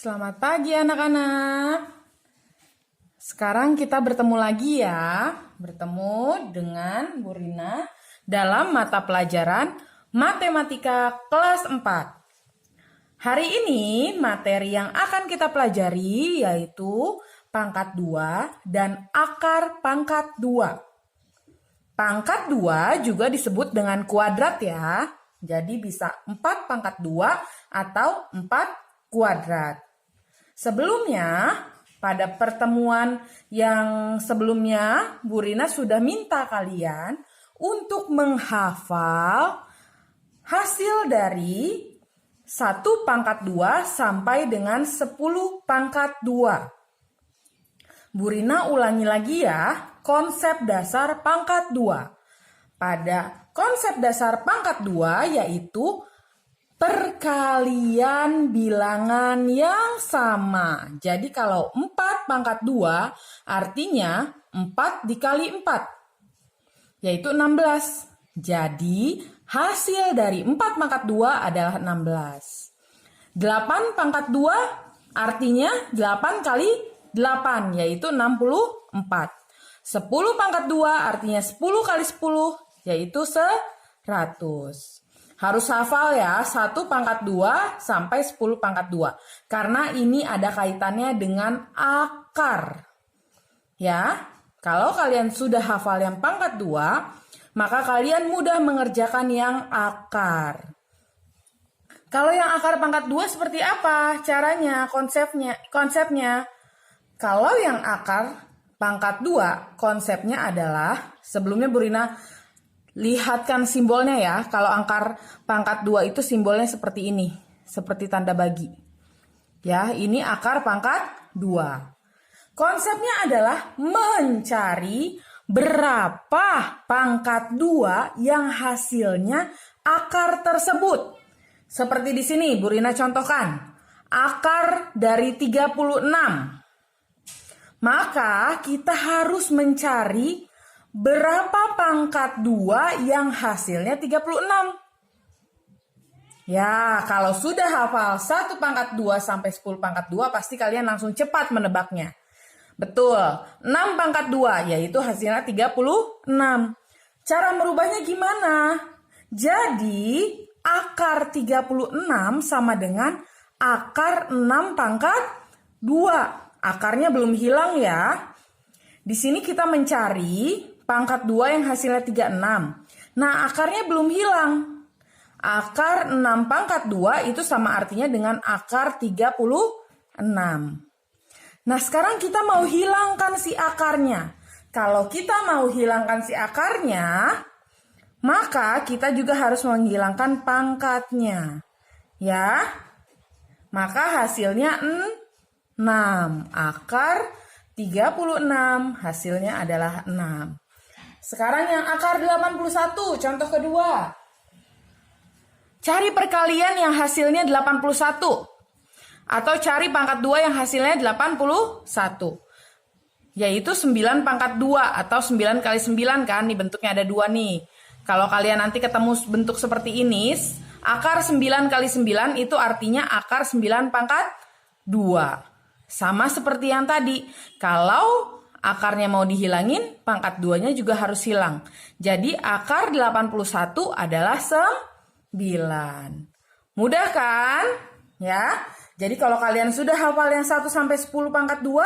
Selamat pagi anak-anak. Sekarang kita bertemu lagi ya. Bertemu dengan Bu Rina dalam mata pelajaran Matematika kelas 4. Hari ini materi yang akan kita pelajari yaitu pangkat 2 dan akar pangkat 2. Pangkat 2 juga disebut dengan kuadrat ya. Jadi bisa 4 pangkat 2 atau 4 kuadrat. Sebelumnya, pada pertemuan yang sebelumnya, Bu Rina sudah minta kalian untuk menghafal hasil dari 1 pangkat 2 sampai dengan 10 pangkat 2. Bu Rina ulangi lagi ya, konsep dasar pangkat 2. Pada konsep dasar pangkat 2 yaitu perkalian bilangan yang sama. Jadi kalau 4 pangkat 2 artinya 4 dikali 4 yaitu 16. Jadi hasil dari 4 pangkat 2 adalah 16. 8 pangkat 2 artinya 8 kali 8 yaitu 64. 10 pangkat 2 artinya 10 kali 10 yaitu 100. Harus hafal ya 1 pangkat 2 sampai 10 pangkat 2. Karena ini ada kaitannya dengan akar. Ya, kalau kalian sudah hafal yang pangkat 2, maka kalian mudah mengerjakan yang akar. Kalau yang akar pangkat 2 seperti apa caranya, konsepnya? Kalau yang akar pangkat 2, konsepnya adalah, sebelumnya Bu Rina lihatkan simbolnya ya. Kalau akar pangkat 2 itu simbolnya seperti ini. Seperti tanda bagi. Ya, ini akar pangkat 2. Konsepnya adalah mencari berapa pangkat 2 yang hasilnya akar tersebut. Seperti di sini, Bu Rina contohkan. Akar dari 36. Maka kita harus mencari berapa pangkat 2 yang hasilnya 36? Ya, kalau sudah hafal 1 pangkat 2 sampai 10 pangkat 2, pasti kalian langsung cepat menebaknya. Betul, 6 pangkat 2, yaitu hasilnya 36. Cara merubahnya gimana? Jadi, akar 36 sama dengan akar 6 pangkat 2. Akarnya belum hilang ya. Di sini kita mencari pangkat 2 yang hasilnya 36. Nah, akarnya belum hilang. Akar 6 pangkat 2 itu sama artinya dengan akar 36. Nah, sekarang kita mau hilangkan si akarnya. Kalau kita mau hilangkan si akarnya, maka kita juga harus menghilangkan pangkatnya. Ya. Maka hasilnya 6. Akar 36 hasilnya adalah 6. Sekarang yang akar 81, contoh kedua. Cari perkalian yang hasilnya 81. Atau cari pangkat 2 yang hasilnya 81. Yaitu 9 pangkat 2 atau 9 kali 9 kan, nih bentuknya ada 2 nih. Kalau kalian nanti ketemu bentuk seperti ini, akar 9 kali 9 itu artinya akar 9 pangkat 2. Sama seperti yang tadi. Kalau akarnya mau dihilangin, pangkat 2-nya juga harus hilang. Jadi akar 81 adalah 9. Mudah kan? Ya. Jadi kalau kalian sudah hafal yang 1 sampai 10 pangkat 2,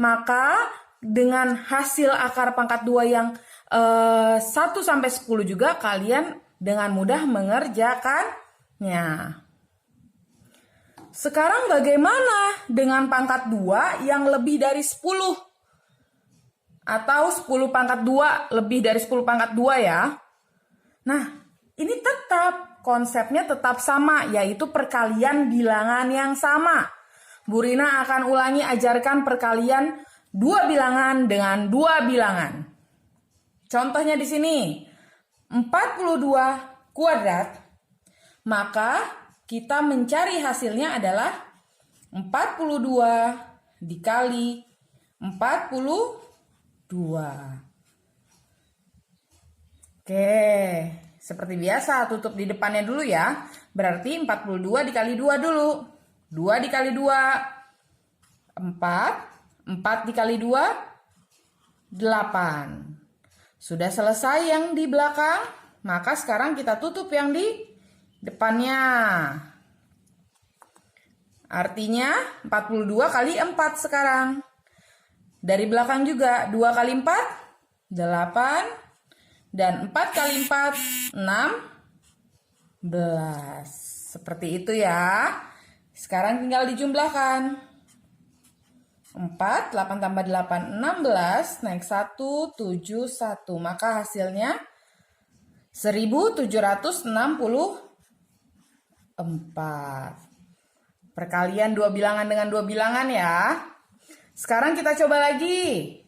maka dengan hasil akar pangkat 2 yang 1 sampai 10 juga kalian dengan mudah mengerjakannya. Sekarang bagaimana dengan pangkat 2 yang lebih dari 10? Atau 10 pangkat 2 lebih dari 10 pangkat 2 ya. Nah, ini tetap konsepnya tetap sama, yaitu perkalian bilangan yang sama. Bu Rina akan ulangi ajarkan perkalian 2 bilangan dengan 2 bilangan. Contohnya di sini, 42 kuadrat, maka kita mencari hasilnya adalah 42 dikali 42. Oke, seperti biasa tutup di depannya dulu ya. Berarti 42 dikali 2 dulu. 2 dikali 2 4. 4 dikali 2, 8. Sudah selesai yang di belakang, maka sekarang kita tutup yang di depannya. Artinya 42 kali 4 sekarang. Dari belakang juga 2 kali 4, 8. Dan 4 kali 4, 16. Seperti itu ya. Sekarang tinggal dijumlahkan. 4, 8 tambah 8, 16. Naik 1, 7, 1. Maka hasilnya 1764. Perkalian dua bilangan dengan dua bilangan ya. Sekarang kita coba lagi.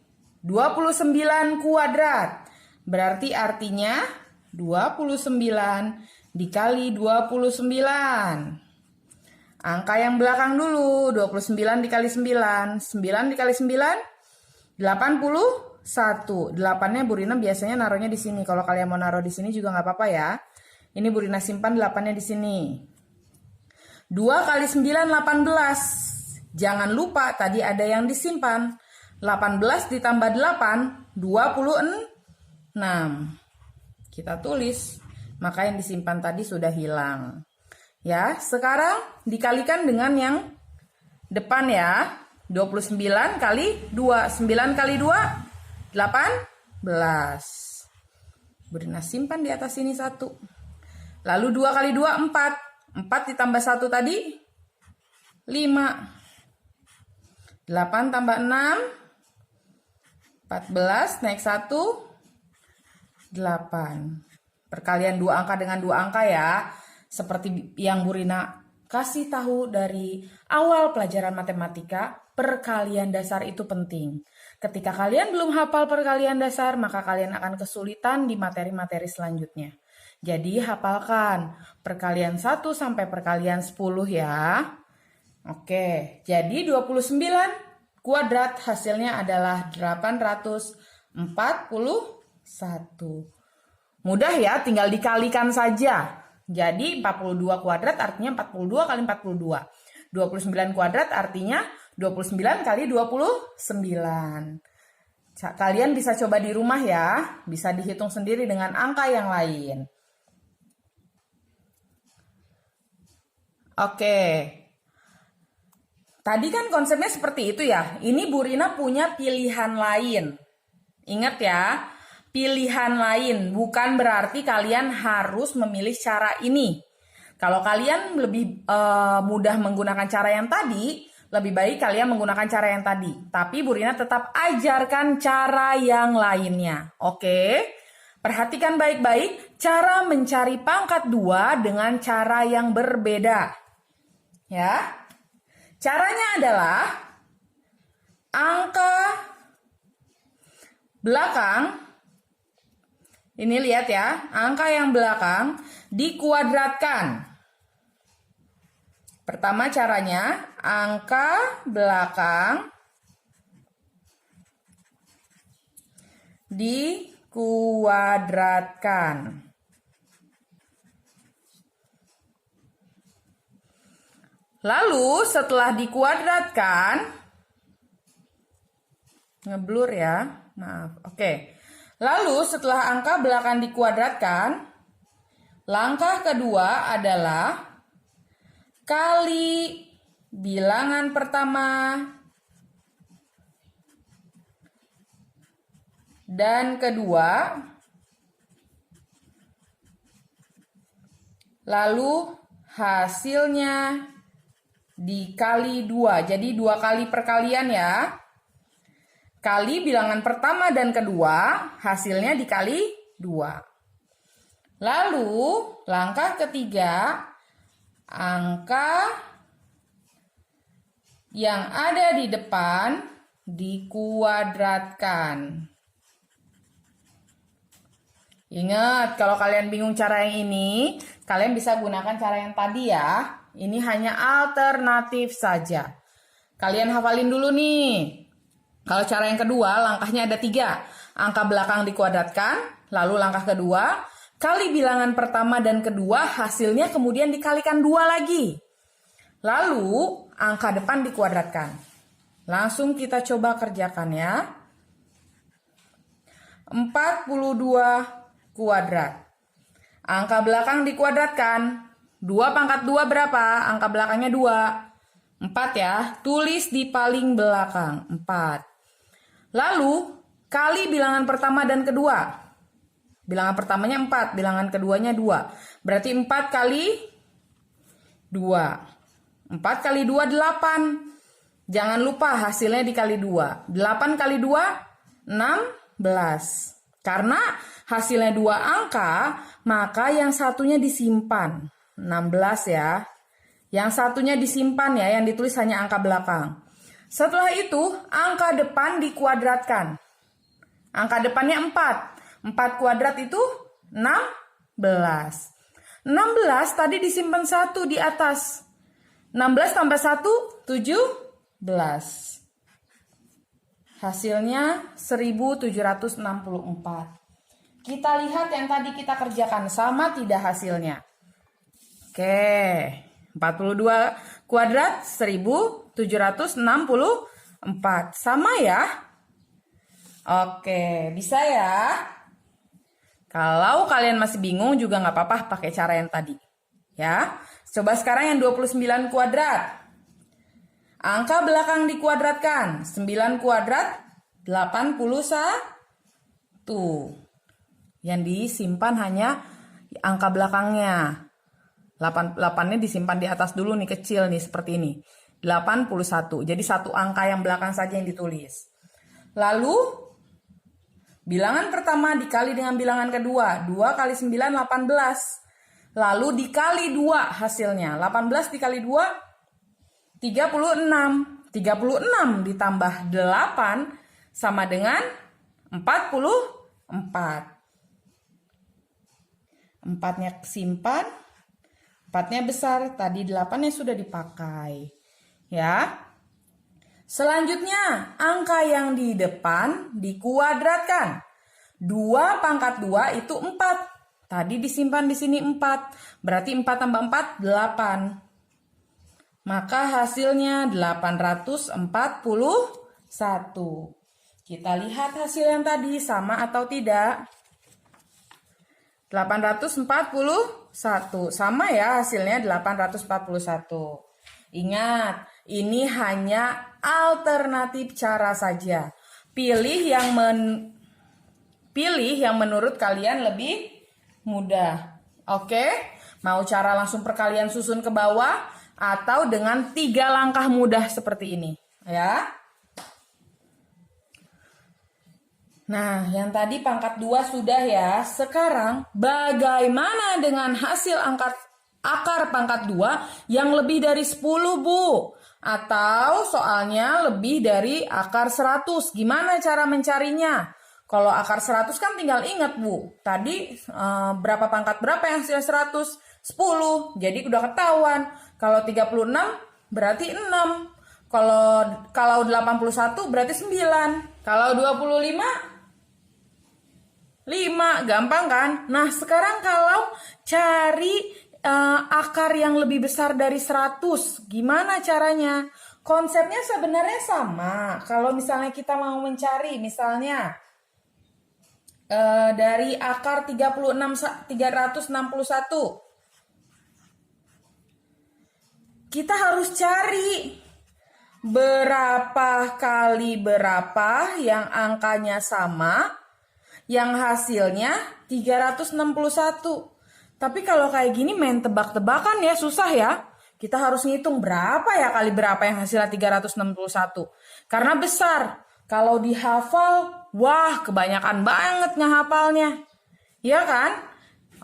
29 kuadrat. Berarti artinya 29 dikali 29. Angka yang belakang dulu. 29 dikali 9. 9 dikali 9, 81. 8-nya Bu Rina biasanya naruhnya di sini. Kalau kalian mau naruh di sini juga nggak apa-apa ya. Ini Bu Rina simpan 8-nya di sini. 2 kali 9, 18. Jangan lupa tadi ada yang disimpan. 18 ditambah 8, 26. Kita tulis. Maka yang disimpan tadi sudah hilang. Ya, sekarang dikalikan dengan yang depan ya. 29 kali 2. 9 kali 2, 18. Bu Rina simpan di atas sini 1. Lalu 2 kali 2, 4. 4 ditambah 1 tadi 5. 8 tambah 6, 14. Naik 1, 8. Perkalian dua angka dengan dua angka ya. Seperti yang Bu Rina kasih tahu dari awal pelajaran matematika, perkalian dasar itu penting. Ketika kalian belum hafal perkalian dasar, maka kalian akan kesulitan di materi-materi selanjutnya. Jadi hafalkan perkalian 1 sampai perkalian 10 ya. Oke, jadi 29 kuadrat hasilnya adalah 841. Mudah ya, tinggal dikalikan saja. Jadi 42 kuadrat artinya 42 kali 42. 29 kuadrat artinya 29 kali 29. Kalian bisa coba di rumah ya, bisa dihitung sendiri dengan angka yang lain. Oke, tadi kan konsepnya seperti itu ya. Ini Bu Rina punya pilihan lain. Ingat ya, pilihan lain bukan berarti kalian harus memilih cara ini. Kalau kalian lebih mudah menggunakan cara yang tadi, lebih baik kalian menggunakan cara yang tadi. Tapi Bu Rina tetap ajarkan cara yang lainnya. Oke, perhatikan baik-baik cara mencari pangkat 2 dengan cara yang berbeda. Ya, caranya adalah angka belakang, ini lihat ya, angka yang belakang dikuadratkan. Pertama caranya, angka belakang dikuadratkan. Lalu setelah dikuadratkan, ngeblur ya, maaf. Oke. Lalu setelah angka belakang dikuadratkan, langkah kedua adalah kali bilangan pertama dan kedua, lalu hasilnya dikali 2. Jadi 2 kali perkalian ya. Kali bilangan pertama dan kedua, hasilnya dikali 2. Lalu langkah ketiga, angka yang ada di depan dikuadratkan. Ingat, kalau kalian bingung cara yang ini, kalian bisa gunakan cara yang tadi ya. Ini hanya alternatif saja. Kalian hafalin dulu nih. Kalau cara yang kedua, langkahnya ada 3. Angka belakang dikuadratkan, lalu langkah kedua, kali bilangan pertama dan kedua, hasilnya kemudian dikalikan 2 lagi. Lalu, angka depan dikuadratkan. Langsung kita coba kerjakan ya. 42 kuadrat. Angka belakang dikuadratkan. 2 pangkat 2 berapa? Angka belakangnya 2. 4 ya. Tulis di paling belakang. 4. Lalu, kali bilangan pertama dan kedua. Bilangan pertamanya 4. Bilangan keduanya 2. Berarti 4 kali 2. 4 kali 2, 8. Jangan lupa hasilnya dikali 2. 8 kali 2, 16. Karena hasilnya 2 angka, maka yang satunya disimpan. 16 ya. Yang satunya disimpan ya, yang ditulis hanya angka belakang. Setelah itu, angka depan dikuadratkan. Angka depannya 4. 4 kuadrat itu 16. 16 tadi disimpan 1 di atas. 16 tambah 1, 17. Hasilnya 1764. Kita lihat yang tadi kita kerjakan, sama tidak hasilnya? Oke, 42 kuadrat 1764. Sama ya? Oke, bisa ya? Kalau kalian masih bingung juga nggak apa-apa pakai cara yang tadi. Ya, coba sekarang yang 29 kuadrat. Angka belakang dikuadratkan. 9 kuadrat 81. Yang disimpan hanya angka belakangnya. 8-nya disimpan di atas dulu nih, kecil nih seperti ini. 81. Jadi satu angka yang belakang saja yang ditulis. Lalu bilangan pertama dikali dengan bilangan kedua. 2 kali 9, 18. Lalu dikali 2 hasilnya. 18 dikali 2, 36. 36 ditambah 8 sama dengan 44. 4-nya simpan, 4-nya besar. Tadi 8-nya sudah dipakai. Ya. Selanjutnya, angka yang di depan dikuadratkan. 2 pangkat 2 itu 4. Tadi disimpan di sini 4. Berarti 4 tambah 4, 8. Maka hasilnya 841. Kita lihat hasil yang tadi sama atau tidak. 841. Sama ya hasilnya 841. Ingat, ini hanya alternatif cara saja. Pilih yang menurut kalian lebih mudah. Oke? Mau cara langsung perkalian susun ke bawah atau dengan 3 langkah mudah seperti ini, ya. Nah, yang tadi pangkat 2 sudah ya. Sekarang bagaimana dengan hasil akar pangkat 2 yang lebih dari 10, Bu? Atau soalnya lebih dari akar 100. Gimana cara mencarinya? Kalau akar 100 kan tinggal ingat, Bu. Tadi berapa pangkat berapa yang hasilnya 100? 10. Jadi udah ketahuan. Kalau 36 berarti 6. Kalau 81 berarti 9. Kalau 25 5. Gampang kan? Nah, sekarang kalau cari akar yang lebih besar dari 100, gimana caranya? Konsepnya sebenarnya sama. Kalau misalnya kita mau mencari misalnya dari akar 361, kita harus cari berapa kali berapa yang angkanya sama, yang hasilnya 361. Tapi kalau kayak gini main tebak-tebakan ya, susah ya. Kita harus ngitung berapa ya kali berapa yang hasilnya 361. Karena besar. Kalau dihafal, wah kebanyakan banget ngehafalnya. Ya kan?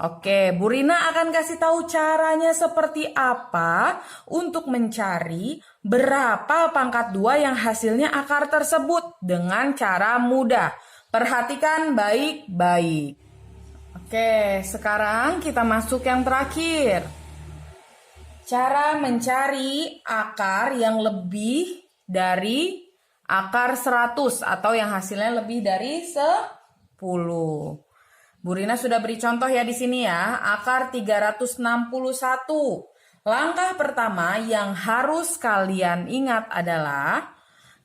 Oke, Bu Rina akan kasih tahu caranya seperti apa untuk mencari berapa pangkat 2 yang hasilnya akar tersebut dengan cara mudah. Perhatikan baik-baik. Oke, sekarang kita masuk yang terakhir. Cara mencari akar yang lebih dari akar 100 atau yang hasilnya lebih dari 10. Bu Rina sudah beri contoh ya di sini ya, akar 361. Langkah pertama yang harus kalian ingat adalah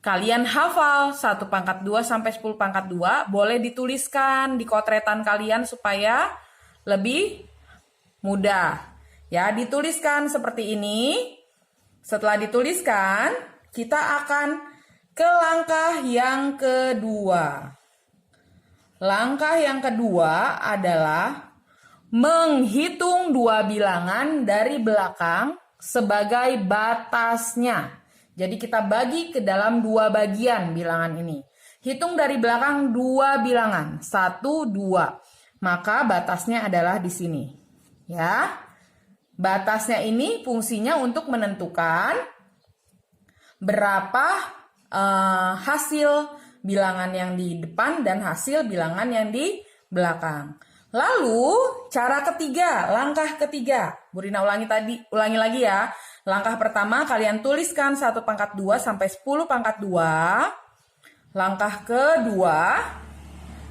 Kalian hafal 1 pangkat 2 sampai 10 pangkat 2, boleh dituliskan di kotretan kalian supaya lebih mudah. Ya, dituliskan seperti ini. Setelah dituliskan, kita akan ke langkah yang kedua. Langkah yang kedua adalah menghitung 2 bilangan dari belakang sebagai batasnya. Jadi kita bagi ke dalam 2 bagian bilangan ini. Hitung dari belakang 2 bilangan. 1, 2. Maka batasnya adalah di sini. Ya. Batasnya ini fungsinya untuk menentukan berapa hasil bilangan yang di depan dan hasil bilangan yang di belakang. Lalu cara ketiga, langkah ketiga. Bu Rina ulangi lagi ya. Langkah pertama kalian tuliskan 1 pangkat 2 sampai 10 pangkat 2. Langkah kedua,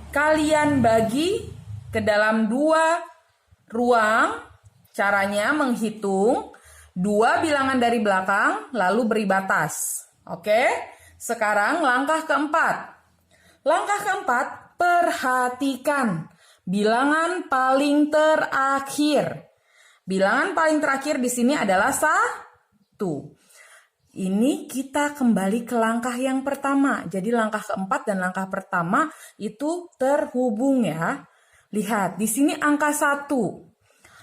kalian bagi ke dalam 2 ruang. Caranya menghitung 2 bilangan dari belakang lalu beri batas. Oke? Sekarang langkah keempat. Langkah keempat, perhatikan bilangan paling terakhir. Bilangan paling terakhir di sini adalah 1. Ini kita kembali ke langkah yang pertama. Jadi langkah keempat dan langkah pertama itu terhubung ya. Lihat, di sini angka 1.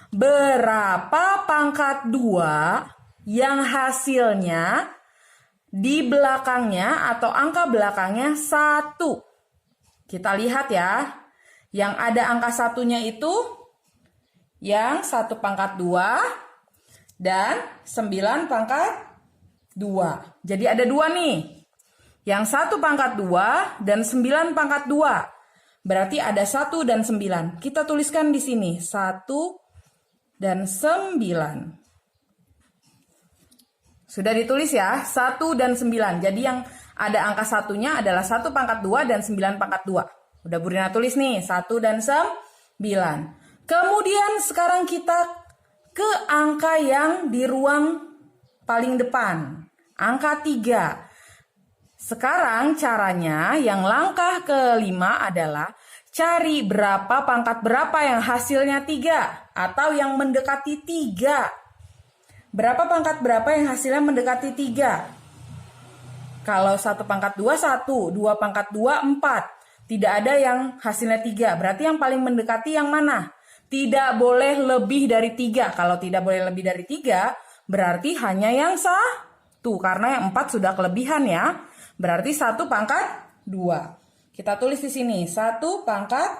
Berapa pangkat 2 yang hasilnya di belakangnya atau angka belakangnya 1. Kita lihat ya. Yang ada angka 1-nya itu yang 1 pangkat 2 dan 9 pangkat 2. Jadi ada 2 nih. Yang 1 pangkat 2 dan 9 pangkat 2. Berarti ada 1 dan 9. Kita tuliskan di sini 1 dan 9. Sudah ditulis ya, 1 dan 9. Jadi yang ada angka 1-nya adalah 1 pangkat 2 dan 9 pangkat 2. Udah Bu Rina tulis nih, 1 dan 9. Kemudian sekarang kita ke angka yang di ruang paling depan. Angka 3. Sekarang caranya yang langkah kelima adalah cari berapa pangkat berapa yang hasilnya 3 atau yang mendekati 3. Berapa pangkat berapa yang hasilnya mendekati 3? Kalau 1 pangkat 2, 1. 2 pangkat 2, 4. Tidak ada yang hasilnya 3. Berarti yang paling mendekati yang mana? Tidak boleh lebih dari 3. Kalau tidak boleh lebih dari 3, berarti hanya yang 1. Karena yang 4 sudah kelebihan ya. Berarti 1 pangkat 2. Kita tulis di sini 1 pangkat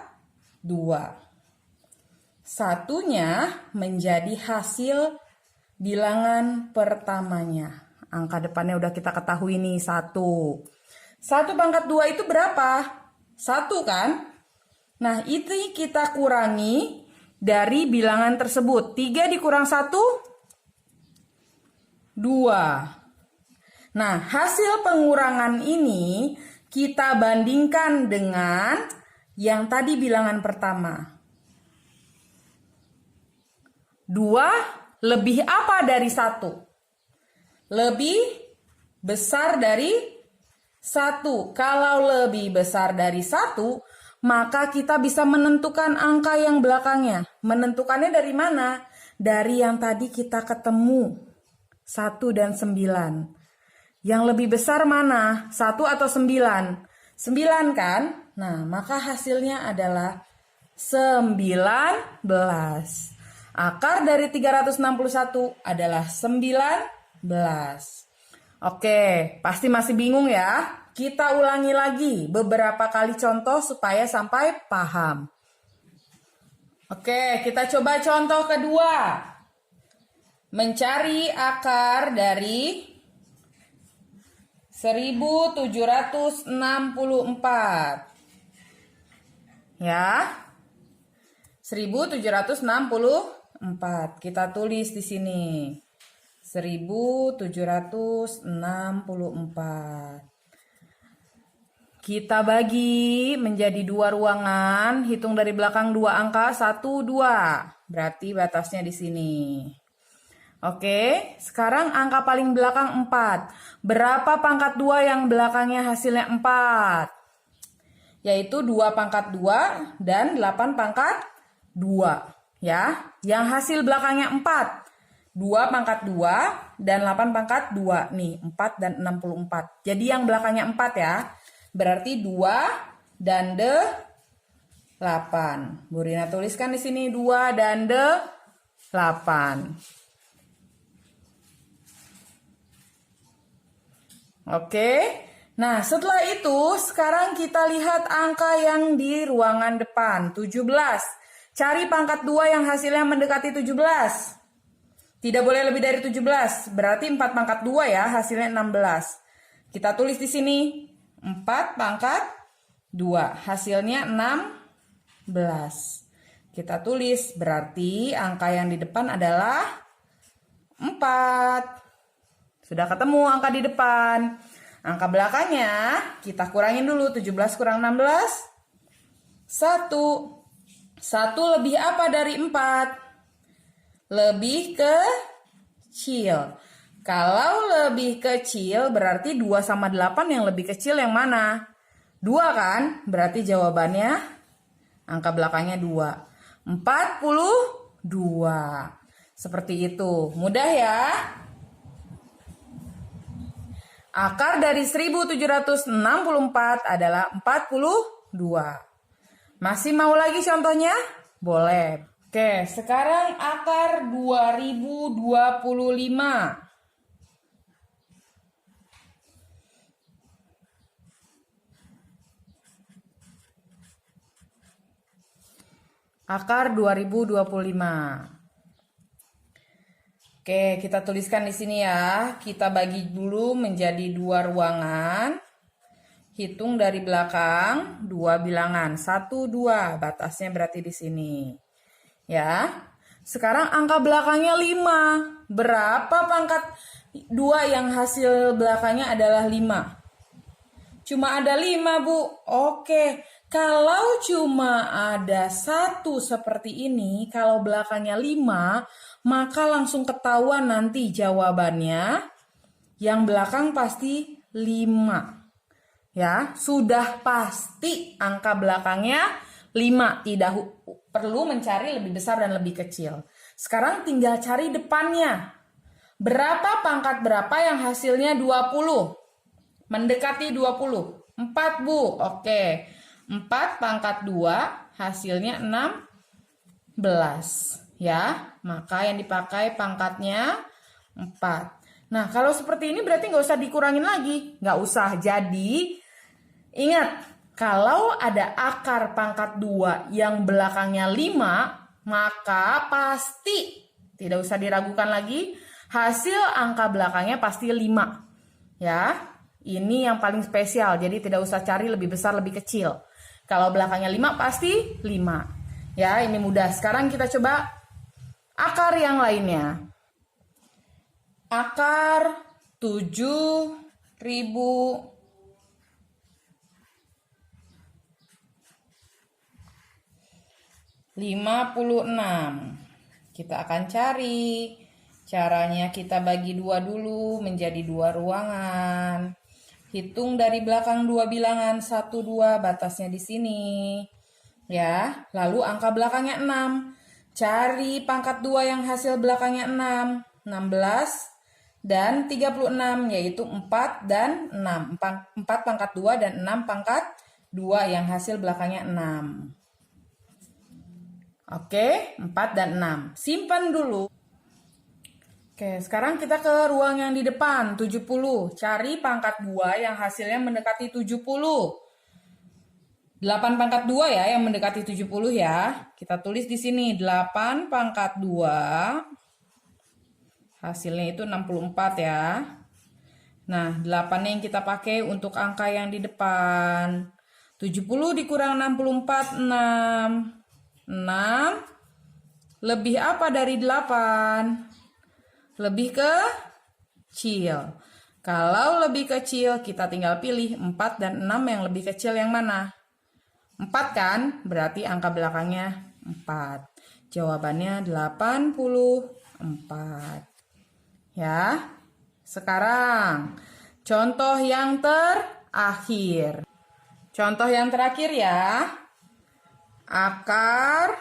2. Satunya menjadi hasil bilangan pertamanya. Angka depannya udah kita ketahui nih 1. 1 pangkat 2 itu berapa? 1 kan? Nah itu kita kurangi dari bilangan tersebut. 3 dikurang 1, 2. Nah, hasil pengurangan ini kita bandingkan dengan yang tadi bilangan pertama. 2 lebih apa dari 1? Lebih besar dari 1. Kalau lebih besar dari 1, maka kita bisa menentukan angka yang belakangnya. Menentukannya dari mana? Dari yang tadi kita ketemu. 1 dan 9. Yang lebih besar mana? 1 atau 9? 9 kan? Nah, maka hasilnya adalah 19. Akar dari 361 adalah 19. Oke, pasti masih bingung ya? Kita ulangi lagi beberapa kali contoh supaya sampai paham. Oke, kita coba contoh kedua. Mencari akar dari 1764. Ya. 1764. Kita tulis di sini. 1764. Kita bagi menjadi 2 ruangan, hitung dari belakang 2 angka, 1, 2. Berarti batasnya di sini. Oke, sekarang angka paling belakang 4. Berapa pangkat 2 yang belakangnya hasilnya 4? Yaitu 2 pangkat 2 dan 8 pangkat 2. Ya, yang hasil belakangnya 4. 2 pangkat 2 dan 8 pangkat 2. Nih, 4 dan 64. Jadi yang belakangnya 4 ya. Berarti 2 dan 8. Bu Rina tuliskan di sini 2 dan 8. Oke. Nah, setelah itu sekarang kita lihat angka yang di ruangan depan, 17. Cari pangkat 2 yang hasilnya mendekati 17. Tidak boleh lebih dari 17. Berarti 4 pangkat 2 ya, hasilnya 16. Kita tulis di sini 4 pangkat 2, hasilnya 16. Kita tulis berarti angka yang di depan adalah 4. Sudah ketemu angka di depan. Angka belakangnya kita kurangin dulu. 17 kurang 16. 1. 1 lebih apa dari 4? Lebih kecil. Kalau lebih kecil berarti 2 sama 8 yang lebih kecil yang mana? 2 kan? Berarti jawabannya angka belakangnya 2. 42. Seperti itu. Mudah ya? Akar dari 1764 adalah 42. Masih mau lagi contohnya? Boleh. Oke, sekarang akar 2025. Akar 2025. Oke, kita tuliskan di sini ya. Kita bagi dulu menjadi 2 ruangan. Hitung dari belakang 2 bilangan. 1, 2. Batasnya berarti di sini. Ya. Sekarang angka belakangnya 5. Berapa pangkat 2 yang hasil belakangnya adalah 5? Cuma ada 5, Bu. Oke. Kalau cuma ada 1 seperti ini, kalau belakangnya 5, maka langsung ketahuan nanti jawabannya yang belakang pasti 5. Ya, sudah pasti angka belakangnya 5. Tidak perlu mencari lebih besar dan lebih kecil. Sekarang tinggal cari depannya. Berapa pangkat berapa yang hasilnya 20? Mendekati 20. 4, Bu. Oke. 4 pangkat 2 hasilnya 16. Ya, maka yang dipakai pangkatnya 4. Nah, kalau seperti ini berarti nggak usah dikurangin lagi. Nggak usah. Jadi, ingat, kalau ada akar pangkat 2 yang belakangnya 5, maka pasti, tidak usah diragukan lagi, hasil angka belakangnya pasti 5. Ya, ini yang paling spesial. Jadi tidak usah cari lebih besar, lebih kecil. Kalau belakangnya 5 pasti 5. Ya, ini mudah. Sekarang kita coba akar yang lainnya. Akar 7.056. Kita akan cari. Caranya kita bagi 2 dulu menjadi 2 ruangan. Hitung dari belakang 2 bilangan 1, 2, batasnya di sini. Ya, lalu angka belakangnya 6. Cari pangkat 2 yang hasil belakangnya 6. 16 dan 36, yaitu 4 dan 6. 4 pangkat 2 dan 6 pangkat 2 yang hasil belakangnya 6. Oke, 4 dan 6. Simpan dulu. Oke, sekarang kita ke ruang yang di depan, 70. Cari pangkat 2 yang hasilnya mendekati 70. 8 pangkat 2 ya yang mendekati 70 ya. Kita tulis di sini 8 pangkat 2. Hasilnya itu 64 ya. Nah, 8 yang kita pakai untuk angka yang di depan. 70 dikurang 64, 6. 6 lebih apa dari 8? Lebih kecil. Kalau lebih kecil, kita tinggal pilih 4 dan 6 yang lebih kecil yang mana? 4 kan? Berarti angka belakangnya 4. Jawabannya 84. Ya. Sekarang contoh yang terakhir. Contoh yang terakhir ya. Akar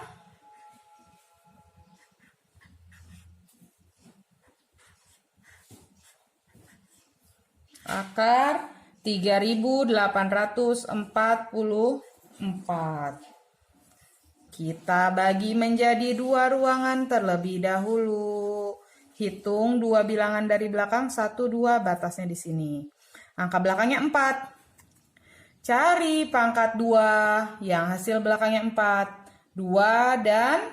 3844. Kita bagi menjadi 2 ruangan terlebih dahulu. Hitung 2 bilangan dari belakang, 1, 2, batasnya di sini. Angka belakangnya 4. Cari pangkat 2 yang hasil belakangnya 4. 2 dan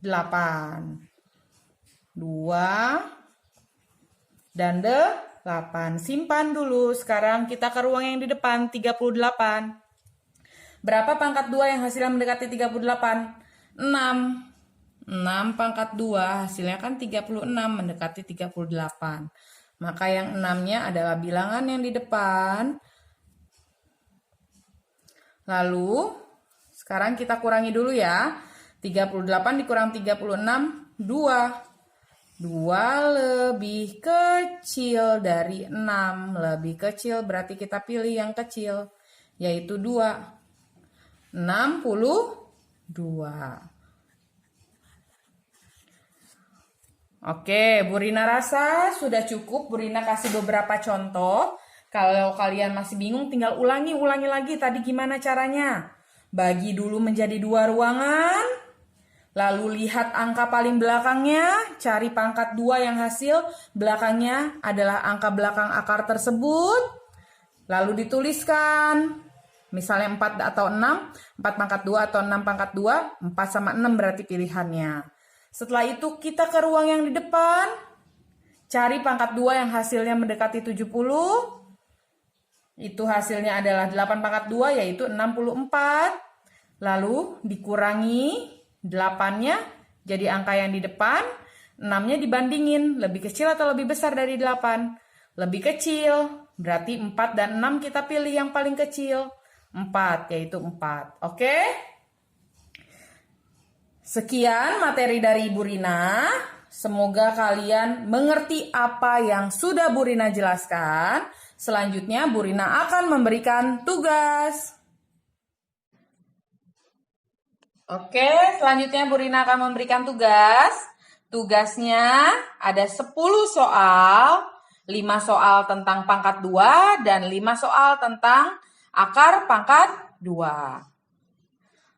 8. 2 dan 8. Simpan dulu. Sekarang kita ke ruang yang di depan, 38. Berapa pangkat 2 yang hasilnya mendekati 38? 6. 6 pangkat 2 hasilnya kan 36 mendekati 38. Maka yang 6-nya adalah bilangan yang di depan. Lalu sekarang kita kurangi dulu ya. 38 dikurang 36, 2. 2 lebih kecil dari 6. Lebih kecil berarti kita pilih yang kecil, yaitu 2. 62. Oke, Bu Rina rasa sudah cukup. Bu Rina kasih beberapa contoh. Kalau kalian masih bingung, tinggal ulangi lagi tadi gimana caranya. Bagi dulu menjadi 2 ruangan. Lalu lihat angka paling belakangnya, cari pangkat 2 yang hasil belakangnya adalah angka belakang akar tersebut. Lalu dituliskan. Misalnya 4 atau 6, 4 pangkat 2 atau 6 pangkat 2, 4 sama 6 berarti pilihannya. Setelah itu kita ke ruang yang di depan, cari pangkat 2 yang hasilnya mendekati 70. Itu hasilnya adalah 8 pangkat 2 yaitu 64. Lalu dikurangi 8-nya jadi angka yang di depan, 6-nya dibandingin, lebih kecil atau lebih besar dari 8? Lebih kecil, berarti 4 dan 6 kita pilih yang paling kecil. 4, yaitu 4. Oke? Sekian materi dari Ibu Rina. Semoga kalian mengerti apa yang sudah Bu Rina jelaskan. Selanjutnya Bu Rina akan memberikan tugas. Oke, selanjutnya Bu Rina akan memberikan tugas. Tugasnya ada 10 soal. 5 soal tentang pangkat 2 dan 5 soal tentang akar pangkat 2.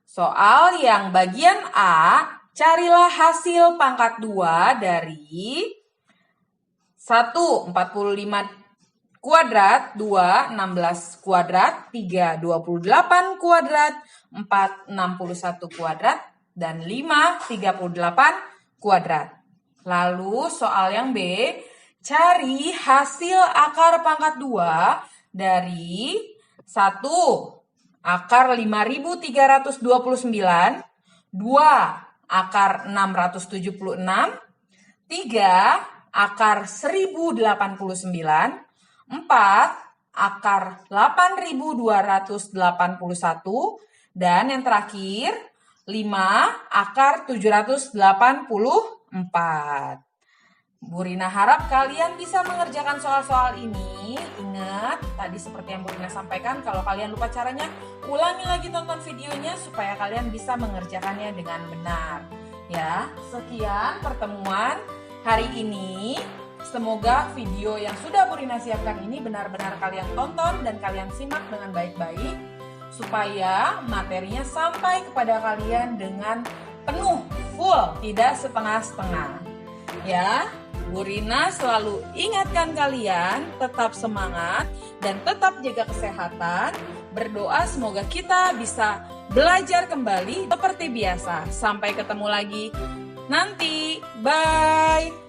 Soal yang bagian A, carilah hasil pangkat 2 dari 1, 45 kuadrat, 2, 16 kuadrat, 3, 28 kuadrat, 4, 61 kuadrat, dan 5, 38 kuadrat. Lalu soal yang B, cari hasil akar pangkat 2 dari 1. Akar 5329, 2. Akar 676, 3. Akar 1089, 4. Akar 8281, dan yang terakhir 5. Akar 784. Bu Rina harap kalian bisa mengerjakan soal-soal ini. Ingat, tadi seperti yang Bu Rina sampaikan, kalau kalian lupa caranya, ulangi lagi tonton videonya supaya kalian bisa mengerjakannya dengan benar. Ya, sekian pertemuan hari ini. Semoga video yang sudah Bu Rina siapkan ini benar-benar kalian tonton dan kalian simak dengan baik-baik, supaya materinya sampai kepada kalian dengan penuh, full, tidak setengah-setengah. Ya, Bu Rina selalu ingatkan kalian tetap semangat dan tetap jaga kesehatan. Berdoa semoga kita bisa belajar kembali seperti biasa. Sampai ketemu lagi nanti. Bye.